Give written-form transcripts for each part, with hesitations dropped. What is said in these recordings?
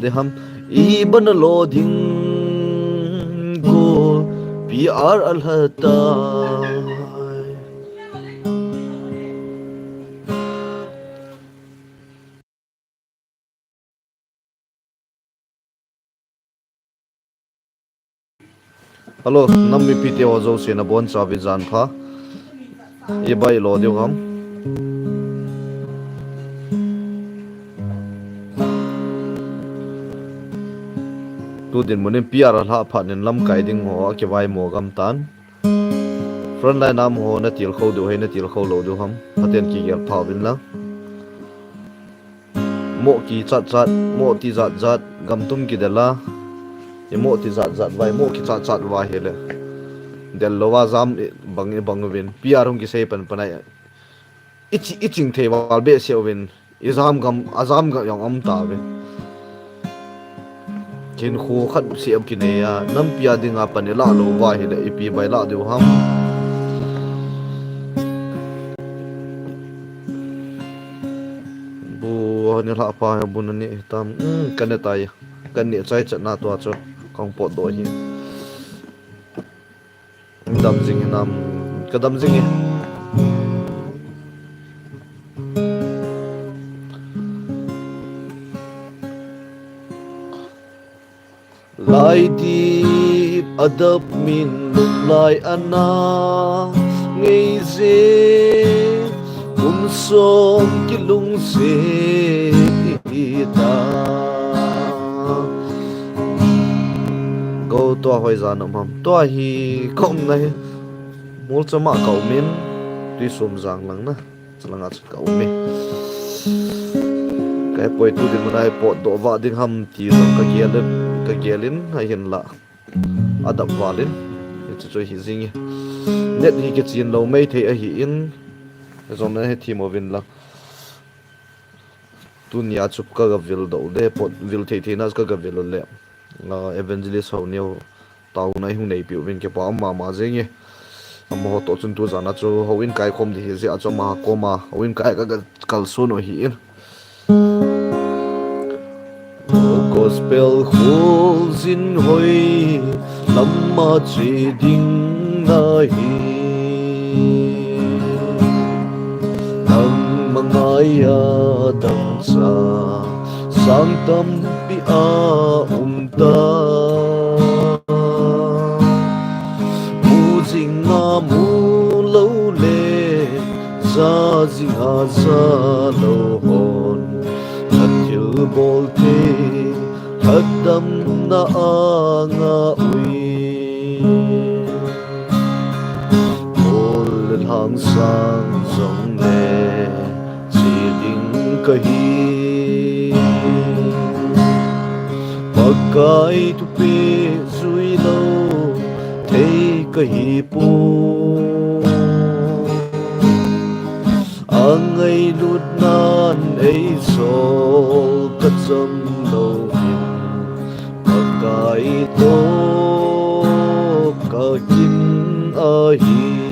de ham iban loading ko PR alhata hello nammi pite ozo sena bon chawi jan pha e bai lo deu ham tu din munin PR alha phanin lam kai ding ho ke vai mo gam tan front line nam ho na til kho du he na til kho lo du ham haten ki gel pha bin la mo ki chat chat mo ti zat zat gam tum ki dela e mo ti zat zat vai mo ki chat chat wa hele del lowa zam bang win PR hum ki sei pan panai iching the wal be se win izam gam azam ga yang am ta be kin khu khat se am ki ne ya nam pia dinga pan la lo wa hele ipi bai la du ham ni la pa bu na ni tam kan ta ya kan ni chai chat na to cho kong po do hi dam jing nam ka dam jing lai di adap min lai ana ngei ze som ki lung se ta go to hoi za nam ham to hi kom nai mol chama kau min ti som jang lang na chalanga chat kau me kai poi tu din nai po do wa ding ham ti sang ka gelin hai hin la adap walin chu chu hi jing net hi ke chin lo mai the a hi in zon na he team ovin la tunia chup ka ga vil do de pot vil the nas ka ga vil le evangelist ho neu tau nai hu nei piu vin ke pa ma jeng e am ho to chun tu zana chu ho in kai khom di he a chu ma ko ma ho in kai ka kal su no hi in gospel holes in hoi lamma chi ding na hi maya dang sa sang tâm pi a ta mu jing na mu lo le za jing a za lo hon at til bol te hat dam na a nga ui bol hang sang zong le kahi pakai tu pe zui lo thei kahi pu angai lut nan ei sol ka cham lo hin pakai to ka kin a hi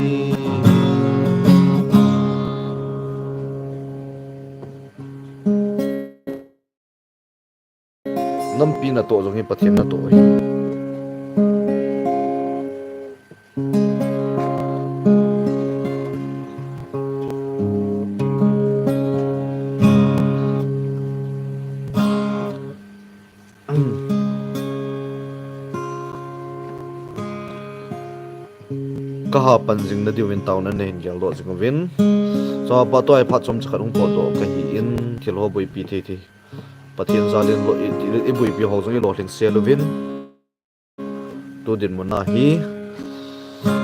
nam pi na to jong hi pathian na to hi ka ha pan jing na diwin taw na nen gel lo jing win so pa to ai phat chom chakar hung po do ka hi in thil ho boi pi the thi pathian zalin lo i bui pi ho jong i lo tling se lovin tu din mo na hi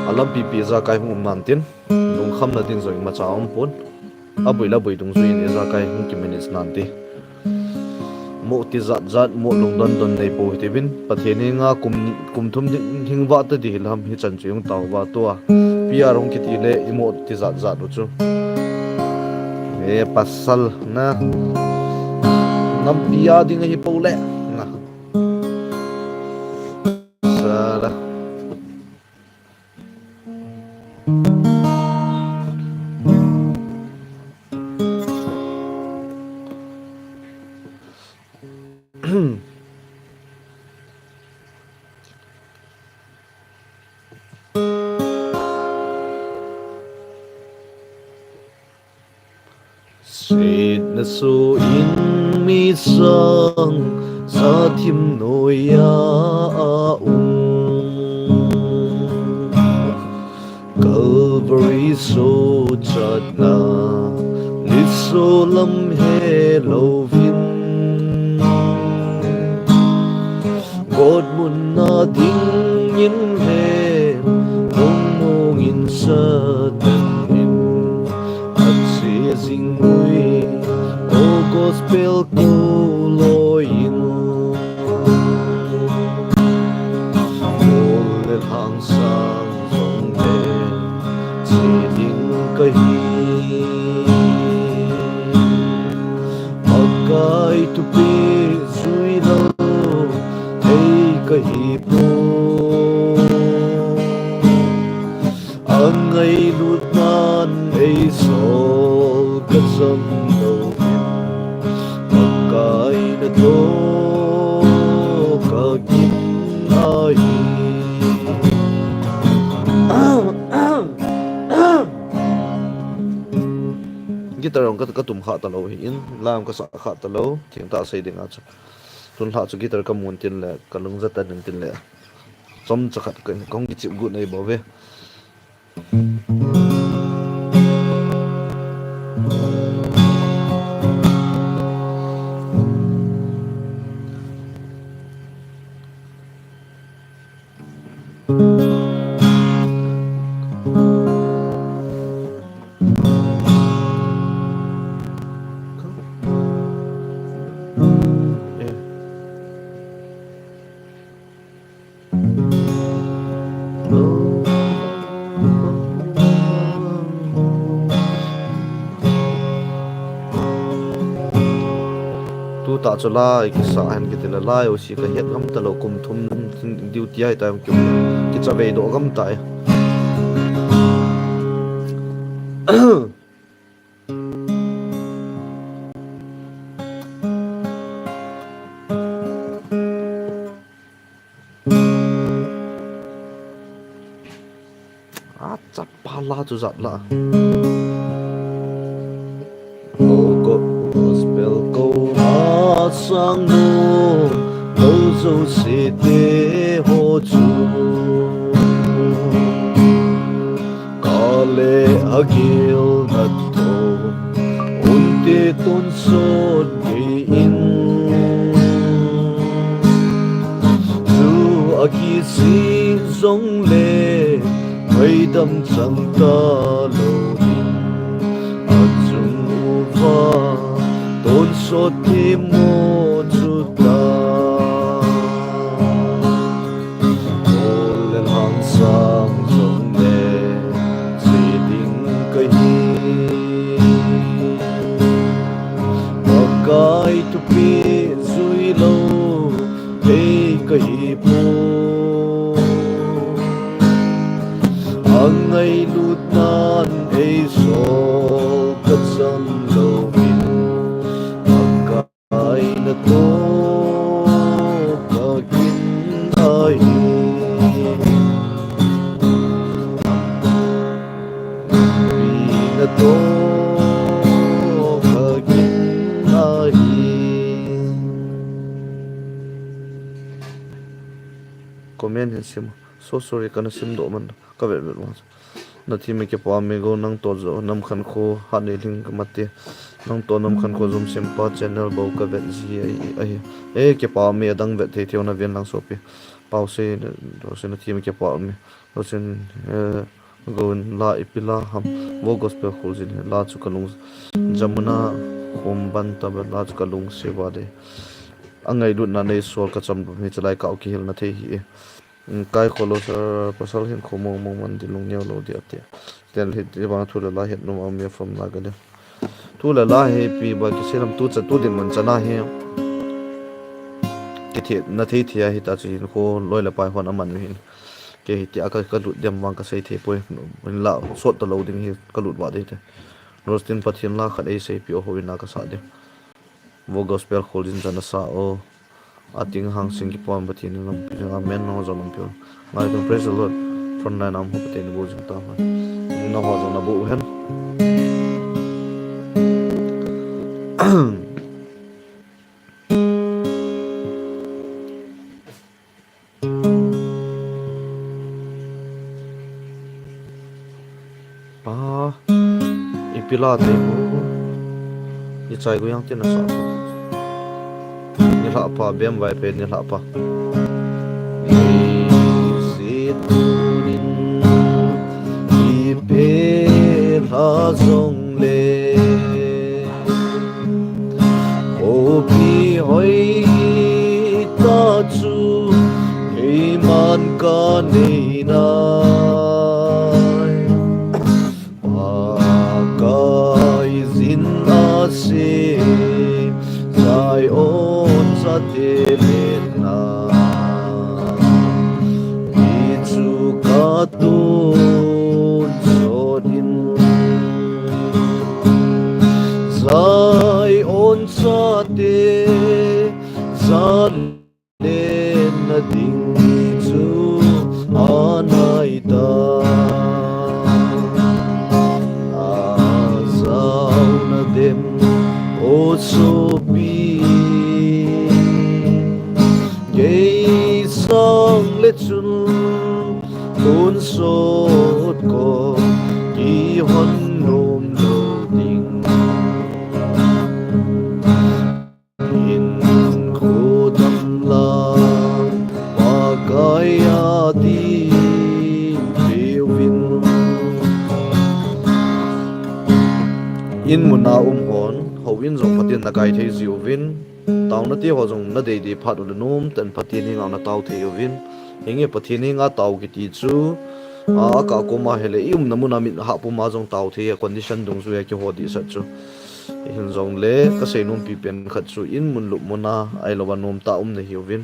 alam pi pi za kai hung man tin lung kham na tin zoi ma cha om pon a bui la bui tung zui ni za kai hung ki minutes nan ti mo ti zat zat mo lung don don nei po ti bin pathian ni nga kum thum hing wa ta di lam hi chan chung taw wa to a pr hung ki ti le i mo ti zat zat ru chu e pasal na nam pia ding hi po le na sala na su in mi sang sa thim noya Calvary so chát na nít so lam he lovin God mun na ding in he mong mong in sa in at si sing ui o gospel ko loin ol hang sang song de si ding kahi akai tu pe sui lo kahi po ang ay lut nan ay sol kasam lovin pagkay na to kagin ay gitar ang katum kha talo in lam ka sa kha talo thing ta sai ding acha tun ha chu gitar ka mun tin le kalung zata ning tin le som chakhat ka kong gi chip gu nei bo ve tu ta chola ki sa han ki tela lai o si ka het gam talo kum thum duty ai tam ki chabe do gam tai a chap pala tu zat la gospel ko sang no lo zo se te ho chu kale agil na to unte ton so ge in tu aki si zong le mai dam chang ta lo in achung va tôn số thêm một chút ta ô lên hàng sang trong đề chỉ tình cây và cái tu pi duy lâu hey cây po ang ngày lút nan hey so cất chân lâu ai na to kagin ai na to kagin ai comment hin sim so sorry kana sim do man ka vel vel ma na thi me ke pa me go nang to zo nam khan kho ha ne ling ka mate nang to nam khan ko zum sem pa channel bo ka vet ji ai e ke pa me dang vet the theu na ven lang so pi pau se do se na thi me ke pa me do sen go la ipila ham wo gospel khol jin la chu kalung jamuna khom ban ta ba la chu kalung se wa de angai lut na nei sol ka cham me chalai ka ki hil na the hi kai kholo sar pasal hin khomo mo man dilung nyaw lo dia te tel hit ba thu la het no am me from la ga de tu la la he pi ba ki selam tu cha tu din man chana he ke the na the thia hi ta chin ko loi la pai hon aman hin ke hi tia ka lut dem wang ka sei the poi la sot to lo ding hi ka lut wa de te rostin pathin la khat ei sei pi o hoina ka sa de wo gospel holding jana sa o ating hang sing ki pom pathin lam pi nga men no zo lam pi ngai to praise the lord from na nam ho patin bo jing ta ha no ho zo na bu hen à ipila te mo ni chai gu yang tin na sa ni la pa bem vai pe ni la pa si tunin ipe la zong le o pi hoi ta chu hei man ka nei na se sai on sa te na i chu ka tu chodin sai on sa te sa le na ding chu anai da dem o so bi ye song le chun kun so ko ki hon nom lo ding in ko dam la ma kai ya di vin in muna hon ho in zong patin na kai thei ziu vin taw na ti ho zong na dei di phat ul num ten patin ni na taw thei vin hinge patin ni nga taw ki ti chu a ka ko ma hele im na muna mit ha pu ma zong taw thei condition dung zu ya ki ho di sa chu hin zong le ka sei num pi pen khat chu in mun lu muna ai lo wa num ta na hiu vin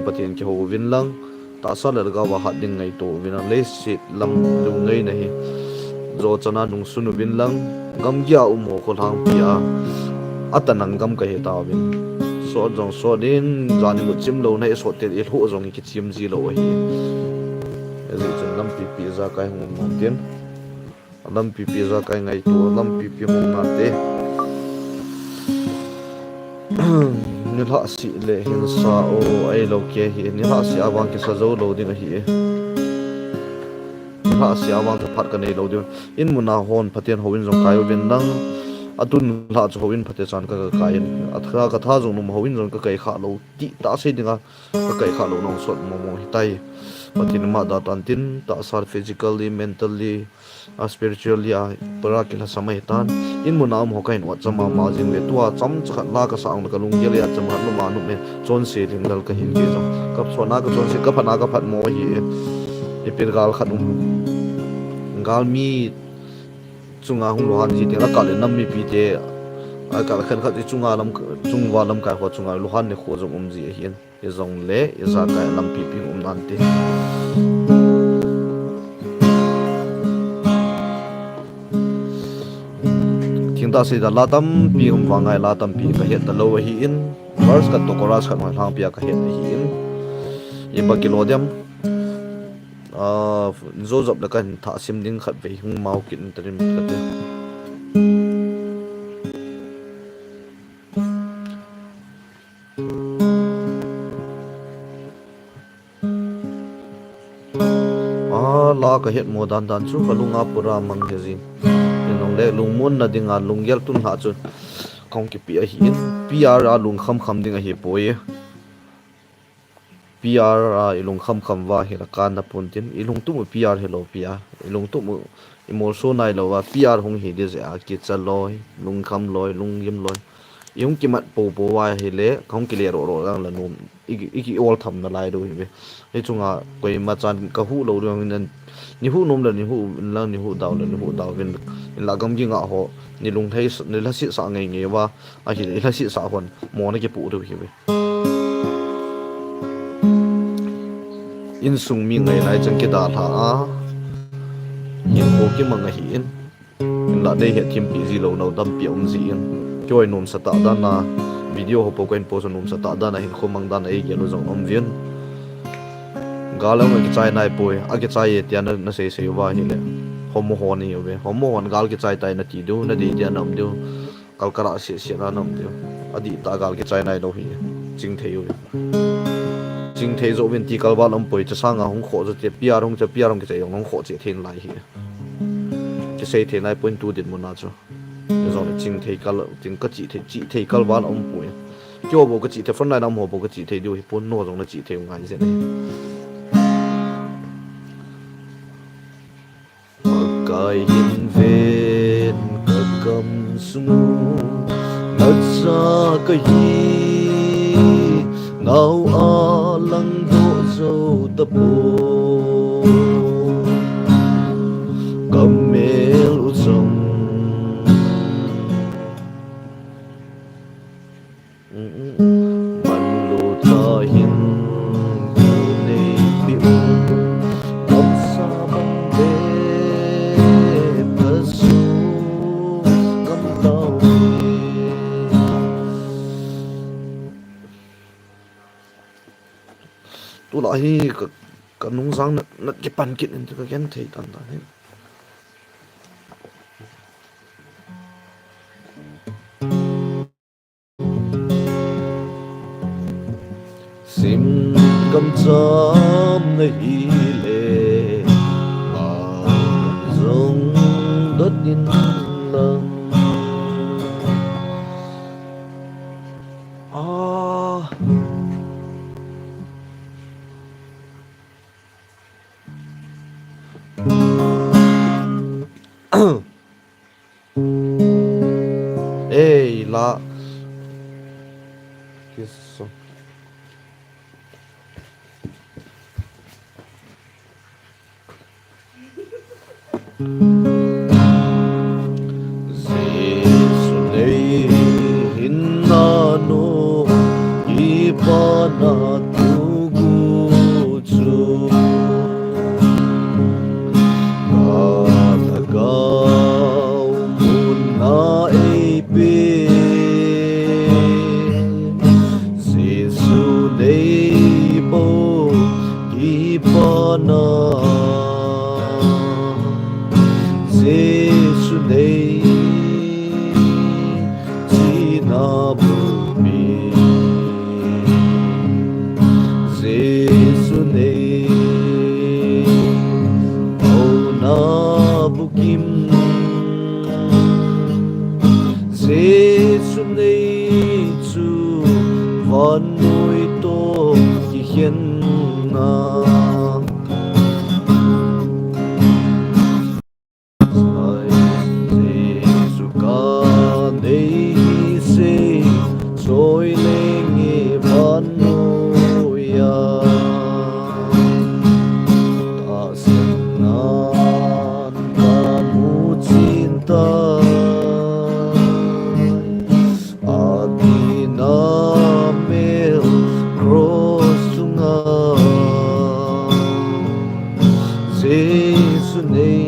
patin ki ho vin lang ta sa le ga wa hat ding ngai to vin le sit lam lu ngai na hi zo chana nung sunu vin lang gam gia mo ko thang pia atanang gam ka he ta win so jong so din jani mu chim lo nei so te il hu jong ki chim ji lo hi ezi chen lam pi pi za kai hum nom tin lam pi pi za kai ngai to lam pi pi hum na te ni la si le hin sa o ai lo ke hi ni la si awang ki sa zo lo ding hi ha sia wang ta phat ka nei lo de in muna hon phatien hoin jong kai wen nang atun la chu hoin phate chan ka kai athra ka tha jong num hoin jong ka kai kha lo ti ta se dinga ka kai kha lo nong sot mo mo hitai patin ma da tan tin ta sar physically mentally spiritually para kila samai tan in muna am ho kai no chama ma jing le tua cham chakha la ka sang ka lung gel ya chama lu ma nu me chon se ling dal ka hin ge jong kap sona ka chon se ka phana ka phat mo hi ipir gal khanum gal mi chunga hung lohan ji te la kal nam mi pi te a kal khan khat chunga lam chungwa lam ka ho chunga lohan ne kho jong ji hian e zong le e za ka lam pi pi nan te thing ta se da la tam pi wangai la tam pi ka het da lo hi in first ka to koras khan ma thang pia ka het hi in e ba kilodem zo job la kan tha sim ding khat ve hung mau kin trim khat la ka het mo dan dan chu kalunga pura mang he ji nong le lungmun na dinga lunggel tun ha chu kong ki pi a hi pr a lung kham kham ding a hi poi PR ilung kham kham wa hi la kan na puntin ilung tu mu PR hello PR ilung tu mu emotion nai lo wa PR hong hi de ja ki chaloi lung kham loi lung yim loi yung ki mat po po wa hi le khong ki le ro ro lang la num iki ol tham na lai do hi be he chunga koi ma chan ka hu lo ro nan ni hu nom la ni hu daw vin la gam gi nga ho ni lung thai ni la si sa ngai nge wa a hi la si sa hon mo na ki pu do hi be in sung mi ngai lai chang ki da tha a in ko ki manga hi in la dei he thim pi ji lo no dam pi om ji in koi nom sa ta da na video ho po koin po so nom sa ta da na hin khomang da na e ge lo jong om vien galang ki chai nai poi a ki chai e tian na se se wa hi le homo hon ni ve homo hon gal ki chai tai na ti du na di dia nam du kalkara se na nam dio adi ta gal ke chai nai lo hi jing thei yo jing thei zo wen ti kalba lam poi cha sanga hong kho zo te pia rong ke che yong hong kho che thein lai hi ke sei the nai point tu dit mo na cho zo ne jing thei kal jing ka chi thei kalba lam poi kyo bo ka chi the phon nai nam ho bo ka chi thei dio hi pon no zong na chi thei ngai se ne kai hin ven ka kam sung ngất xa cái hi ngao a lăng độ dâu tập bồ cầm mê lũ sông bắn lũ ta hin cô nê biểu ngất xa băng bê bờ su cầm tàu tu lại hi cái nung sang nó cái pan kiện nên cái gen thấy tan tan hết sim cầm chăm này hi lệ rong đất in lăng ê la Kisu Jesu nei hinano ipana tugu chu kalagaw muna ipi Jesu nei bo ipana Jesu nei sinabubi Jesu nei aunabukim Jesu nei chu vanoi to ki hiền na rồi lên nghe văn ya ta sinh nan ta mu cinta adina mel crosunga Jesus nei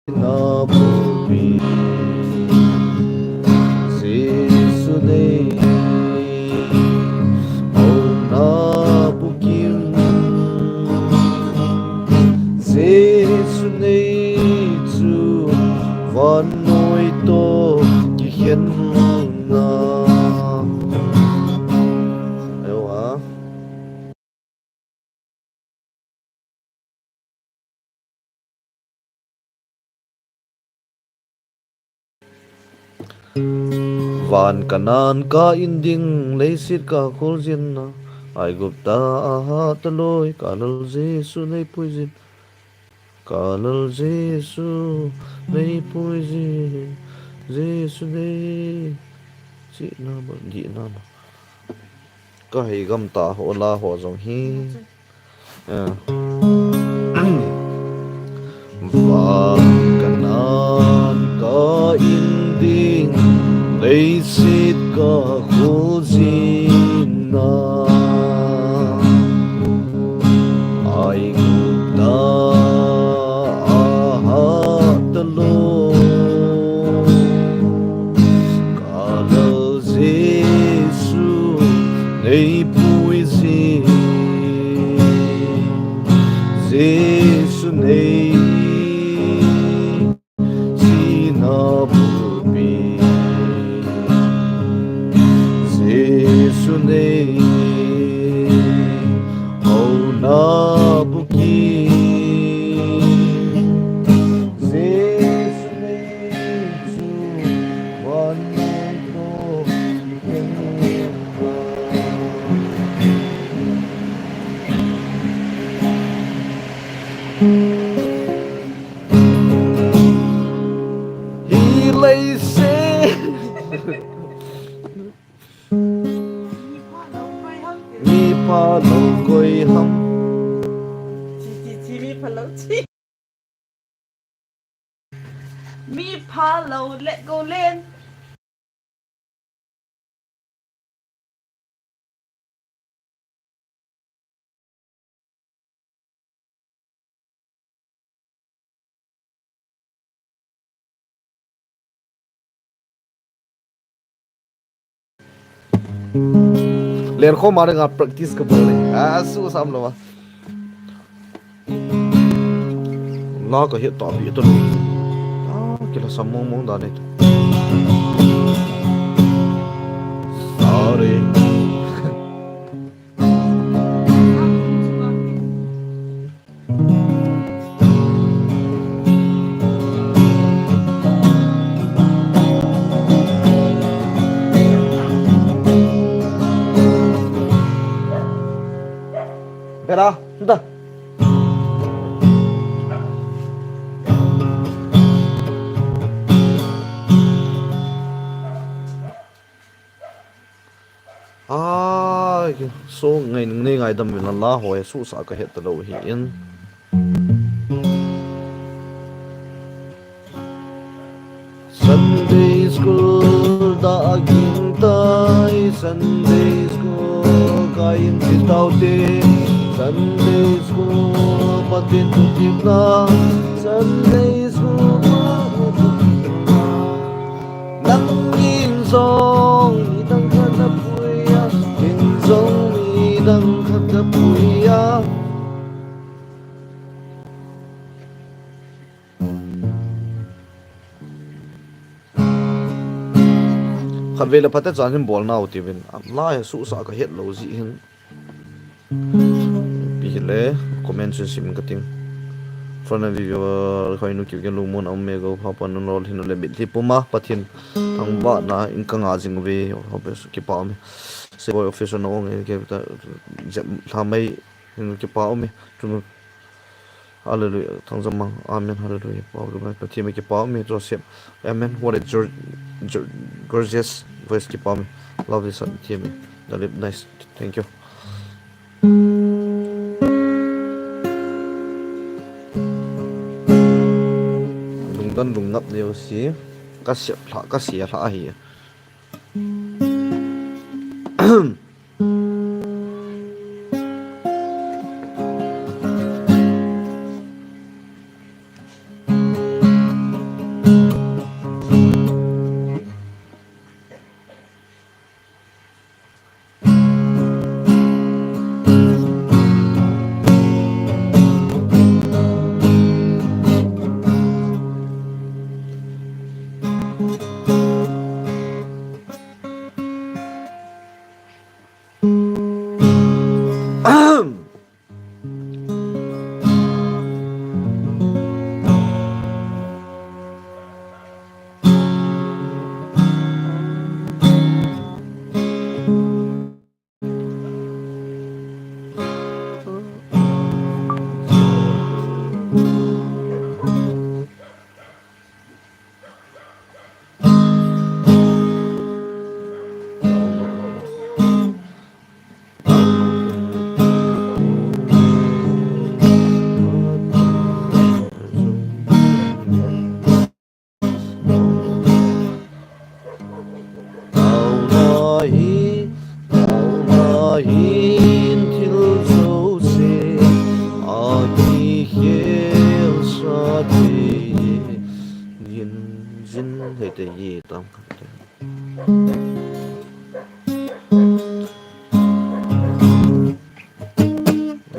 sinabubi Jesu nei aunabukim Jesu nei chu vanoi to ki hiền na ayo ha van kanan ka inding leisit ka khulzin na ai gupta aha taloi kanal Jesu nei puizin kanal Jesu nei puizin Jesu nei chi na ba di na ka hi gam ta ho la ho jong hi van kanan ka inding leisit ka khulzin na ai gupta aha talo kanal Jesu nei puizin Jesu nei su nei au na buki Jesus nei chu wan ko he lay say mi pa lo koi ham chi mi phalo chi mi phalo let go lên len kho ma nga practice ka bole su sam lo ma la ka hit ta bi to ke la sam mong da ne sorry Bera, sudah. So ngày nay ngày đâm mình là hồi su sa cái hết từ đầu hiện Sunday school đã ging tay Sunday school kain ti tao te Sunday school patin tu tim na Sunday school nắng in song mi dang khan na puya in song mi dang khan na puya khát về là phát triển trên ball nào thì mình lại sụ sạ cái hết lâu gì hin bị lẽ comment trên sim cái tiếng front video khơi nu kiểu cái lùng môn ông mẹ go học anh nó hin nó bị thì puma phát triển thằng bạn na in cái ngã ding về học cái bảo mình sẽ boy official nó nghe cái tham mấy hin cái bảo mình chúng Hallelujah thằng zaman amen hallelujah bảo cái team cái bảo mình cho xem amen what a gorgeous voice keep on love this team that look nice thank you lung tan lung ngap leo si ka sia tha hi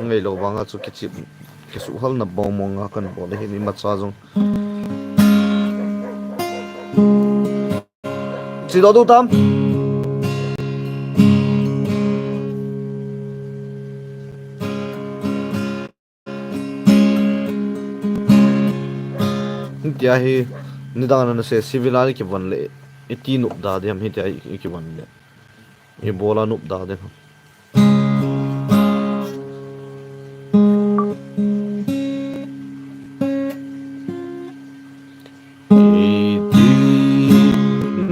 ngày lâu vàng à chú cái số hal na bong mong à cần bỏ đấy hình mặt sao giống chỉ đó đâu tam tia hi nidana na se civil ki ban le iti nup da de ham hi tia ki ban le e bola nup da de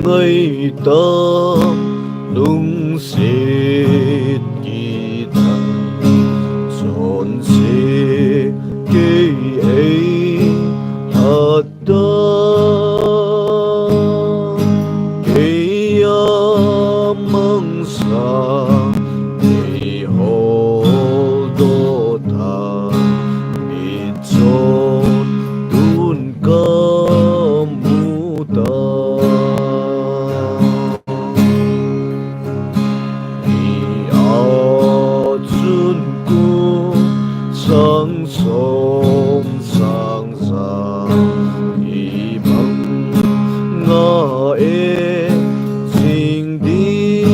người ta lung xịt kỳ thần trọn xe cây ấy thật ta cây măng sa cây hồ đô ta bị trọn đun cơm mu ta sang sông sang giang y bằng ngã e tình đi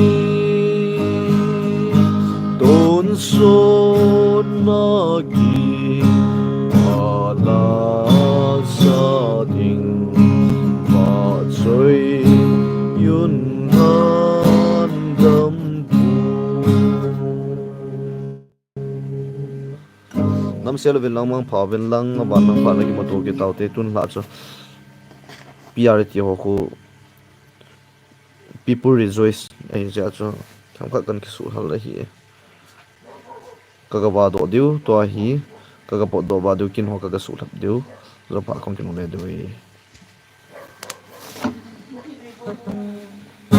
tôn son na kỳ và là gia đình và chơi yun han đâm nam sel vel lang mang pha vel lang ban mang pha lagi moto ke taute tun la cho PRT ho ko people rejoice ai ja cho tham ka kan ki su hal hi ka ba do diu to hi ka po do ba diu kin ho ka su thap diu zo pa kom kin le do